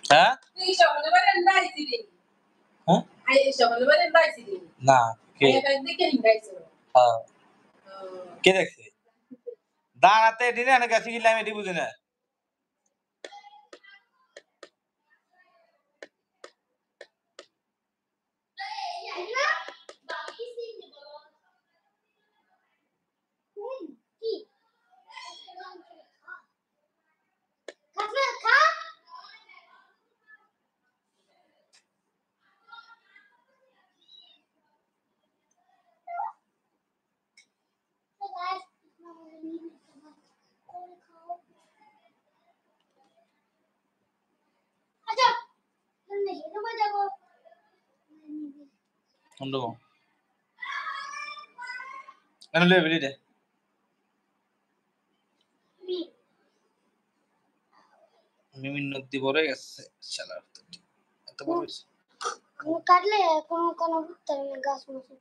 হ্যাঁ তুই সকালে বারে আইছি রে হ্যাঁ আই সকালে বারে আইছি রে না কে দেখে নিগাইছো হ্যাঁ কে দেখছে দাঁড়াতে দিনে না গেছি কি আমি এটি বুঝি না Undo. Ano le beli deh? Mimi nukti bore gেছে শালা এত বড় হইছে কাটলে কোন ভুট্টা গাছ মতো